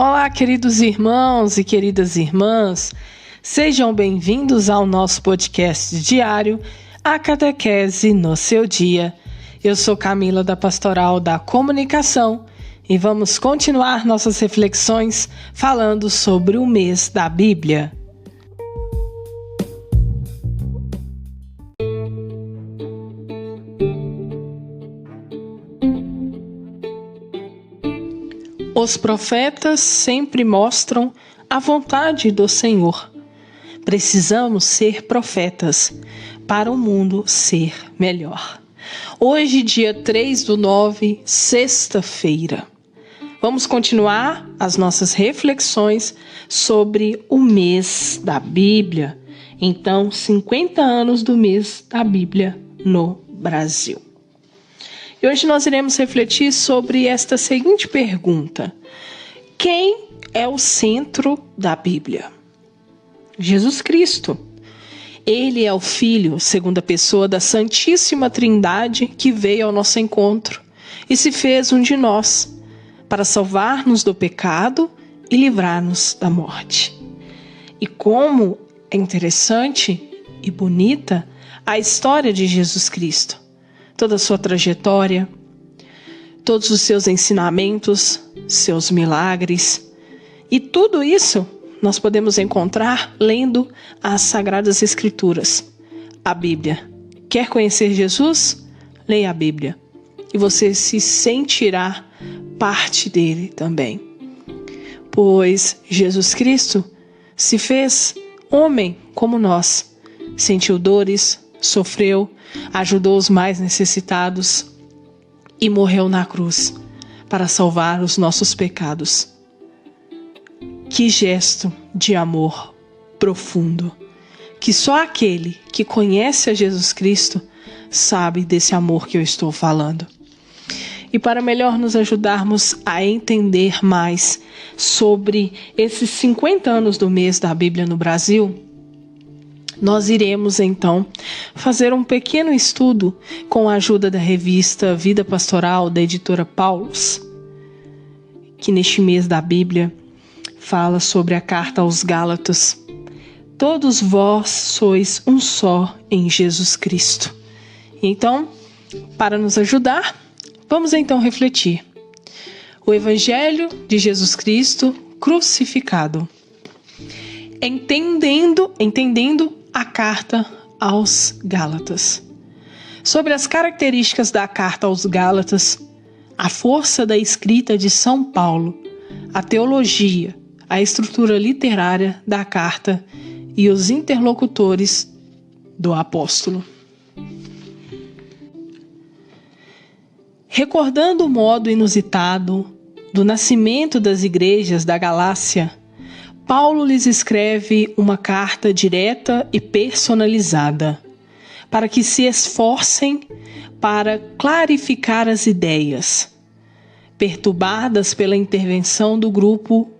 Olá, queridos irmãos e queridas irmãs, sejam bem-vindos ao nosso podcast diário, A Catequese no Seu Dia. Eu sou Camila, da Pastoral da Comunicação, e vamos continuar nossas reflexões falando sobre o mês da Bíblia. Os profetas sempre mostram a vontade do Senhor. Precisamos ser profetas para o mundo ser melhor. Hoje, dia 3/9, sexta-feira. Vamos continuar as nossas reflexões sobre o mês da Bíblia. Então, 50 anos do mês da Bíblia no Brasil. E hoje nós iremos refletir sobre esta seguinte pergunta: quem é o centro da Bíblia? Jesus Cristo. Ele é o Filho, segunda pessoa da Santíssima Trindade, que veio ao nosso encontro e se fez um de nós, para salvar-nos do pecado e livrar-nos da morte. E como é interessante e bonita a história de Jesus Cristo. Toda a sua trajetória, todos os seus ensinamentos, seus milagres. E tudo isso nós podemos encontrar lendo as Sagradas Escrituras, a Bíblia. Quer conhecer Jesus? Leia a Bíblia. E você se sentirá parte dele também. Pois Jesus Cristo se fez homem como nós, sentiu dores, sofreu, ajudou os mais necessitados e morreu na cruz para salvar os nossos pecados. Que gesto de amor profundo, que só aquele que conhece a Jesus Cristo sabe desse amor que eu estou falando. E para melhor nos ajudarmos a entender mais sobre esses 50 anos do mês da Bíblia no Brasil, nós iremos, então, fazer um pequeno estudo com a ajuda da revista Vida Pastoral, da editora Paulus, que neste mês da Bíblia fala sobre a carta aos Gálatas. Todos vós sois um só em Jesus Cristo. Então, para nos ajudar, vamos então refletir. O Evangelho de Jesus Cristo crucificado. Entendendo a carta aos Gálatas. Sobre as características da carta aos Gálatas, a força da escrita de São Paulo, a teologia, a estrutura literária da carta e os interlocutores do apóstolo. Recordando o modo inusitado do nascimento das igrejas da Galácia, Paulo lhes escreve uma carta direta e personalizada, para que se esforcem para clarificar as ideias, perturbadas pela intervenção do grupo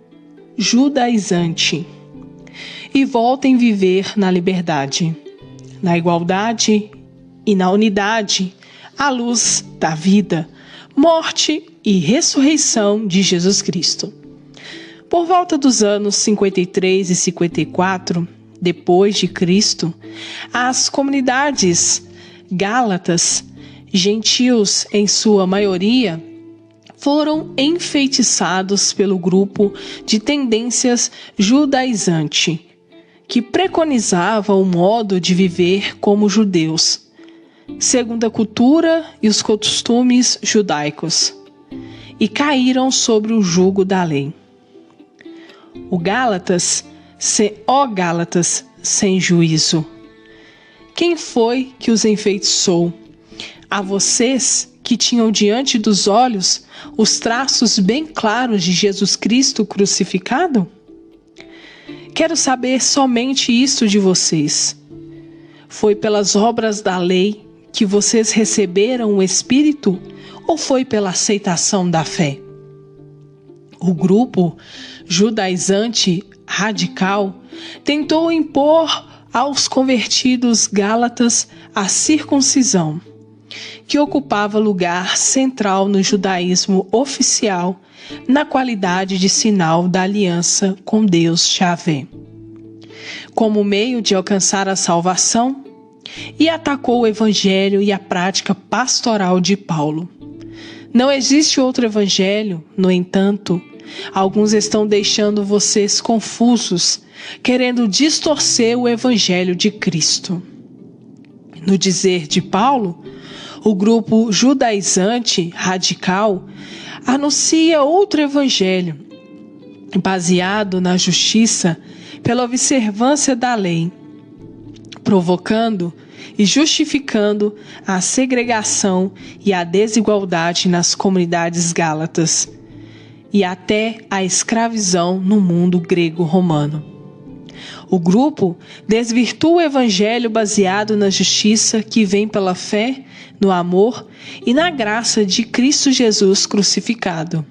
judaizante, e voltem a viver na liberdade, na igualdade e na unidade, à luz da vida, morte e ressurreição de Jesus Cristo. Por volta dos anos 53 e 54, depois de Cristo, as comunidades gálatas, gentios em sua maioria, foram enfeitiçados pelo grupo de tendências judaizante, que preconizava o modo de viver como judeus, segundo a cultura e os costumes judaicos, e caíram sobre o jugo da lei. Ó Gálatas, sem juízo. Quem foi que os enfeitiçou? A vocês que tinham diante dos olhos os traços bem claros de Jesus Cristo crucificado? Quero saber somente isto de vocês. Foi pelas obras da lei que vocês receberam o Espírito ou foi pela aceitação da fé? O grupo judaizante radical tentou impor aos convertidos gálatas a circuncisão, que ocupava lugar central no judaísmo oficial na qualidade de sinal da aliança com Deus Javé, como meio de alcançar a salvação, e atacou o evangelho e a prática pastoral de Paulo. Não existe outro evangelho, no entanto, alguns estão deixando vocês confusos, querendo distorcer o evangelho de Cristo. No dizer de Paulo, o grupo judaizante radical anuncia outro evangelho, baseado na justiça pela observância da lei, provocando e justificando a segregação e a desigualdade nas comunidades gálatas e até a escravidão no mundo grego-romano. O grupo desvirtua o evangelho baseado na justiça que vem pela fé, no amor e na graça de Cristo Jesus crucificado.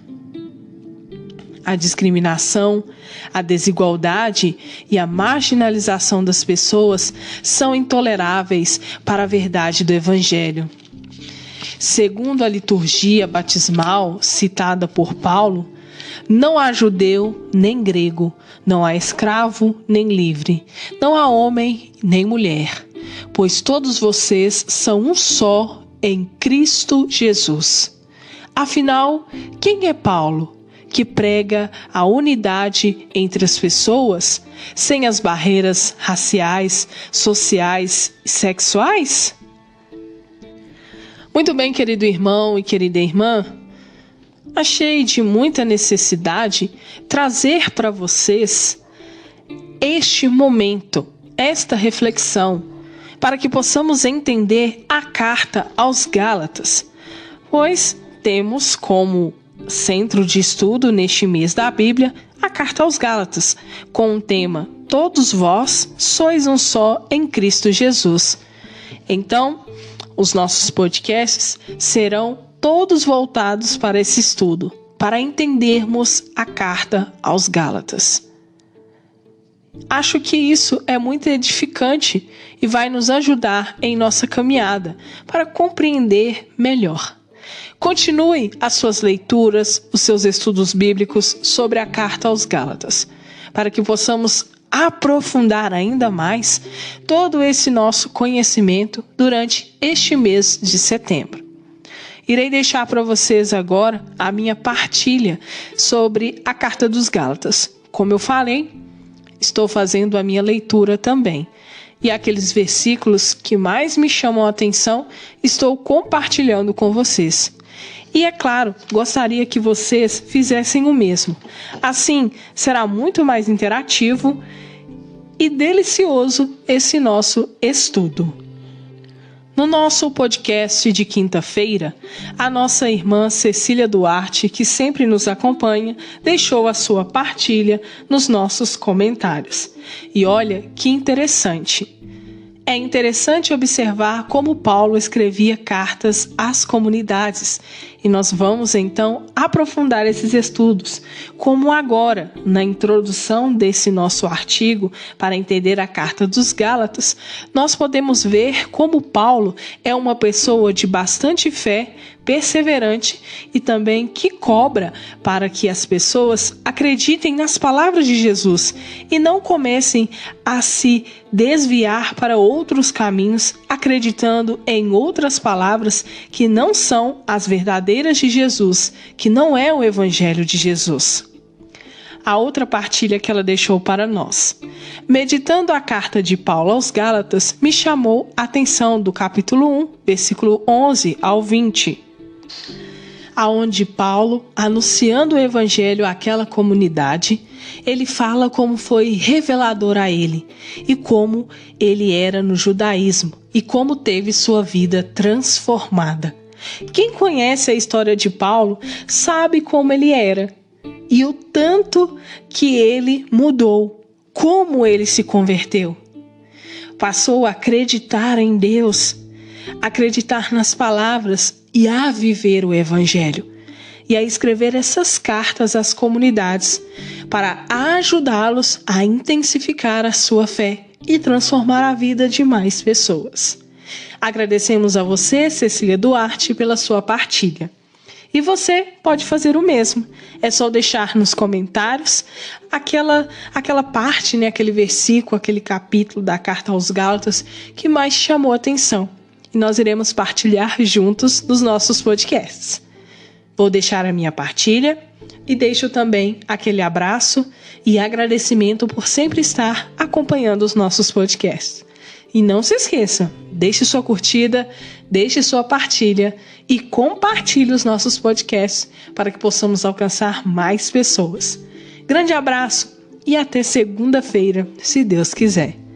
A discriminação, a desigualdade e a marginalização das pessoas são intoleráveis para a verdade do Evangelho. Segundo a liturgia batismal citada por Paulo, não há judeu nem grego, não há escravo nem livre, não há homem nem mulher, pois todos vocês são um só em Cristo Jesus. Afinal, quem é Paulo, que prega a unidade entre as pessoas, sem as barreiras raciais, sociais e sexuais? Muito bem, querido irmão e querida irmã, achei de muita necessidade trazer para vocês este momento, esta reflexão, para que possamos entender a carta aos Gálatas, pois temos como centro de estudo neste mês da Bíblia a carta aos Gálatas, com o tema Todos vós sois um só em Cristo Jesus. Então, os nossos podcasts serão todos voltados para esse estudo, para entendermos a carta aos Gálatas. Acho que isso é muito edificante e vai nos ajudar em nossa caminhada para compreender melhor. Continue as suas leituras, os seus estudos bíblicos sobre a carta aos Gálatas, para que possamos aprofundar ainda mais todo esse nosso conhecimento durante este mês de setembro. Irei deixar para vocês agora a minha partilha sobre a carta dos Gálatas. Como eu falei, estou fazendo a minha leitura também. E aqueles versículos que mais me chamam a atenção, estou compartilhando com vocês. E é claro, gostaria que vocês fizessem o mesmo. Assim, será muito mais interativo e delicioso esse nosso estudo. No nosso podcast de quinta-feira, a nossa irmã Cecília Duarte, que sempre nos acompanha, deixou a sua partilha nos nossos comentários. E olha que interessante. É interessante observar como Paulo escrevia cartas às comunidades. E nós vamos então aprofundar esses estudos, como agora, na introdução desse nosso artigo, para entender a carta dos Gálatas, nós podemos ver como Paulo é uma pessoa de bastante fé, perseverante e também que cobra para que as pessoas acreditem nas palavras de Jesus e não comecem a se desviar para outros caminhos, acreditando em outras palavras que não são as verdadeiras de Jesus, que não é o Evangelho de Jesus. A outra partilha que ela deixou para nós. Meditando a carta de Paulo aos Gálatas, me chamou a atenção do capítulo 1, versículo 11 ao 20. Aonde Paulo, anunciando o evangelho àquela comunidade, ele fala como foi revelador a ele e como ele era no judaísmo e como teve sua vida transformada. Quem conhece a história de Paulo sabe como ele era e o tanto que ele mudou, como ele se converteu. Passou a acreditar em Deus, acreditar nas palavras e a viver o Evangelho, e a escrever essas cartas às comunidades para ajudá-los a intensificar a sua fé e transformar a vida de mais pessoas. Agradecemos a você, Cecília Duarte, pela sua partilha. E você pode fazer o mesmo. É só deixar nos comentários aquela parte, aquele versículo, aquele capítulo da Carta aos Gálatas que mais te chamou a atenção. E nós iremos partilhar juntos nos nossos podcasts. Vou deixar a minha partilha e deixo também aquele abraço e agradecimento por sempre estar acompanhando os nossos podcasts. E não se esqueça, deixe sua curtida, deixe sua partilha e compartilhe os nossos podcasts para que possamos alcançar mais pessoas. Grande abraço e até segunda-feira, se Deus quiser.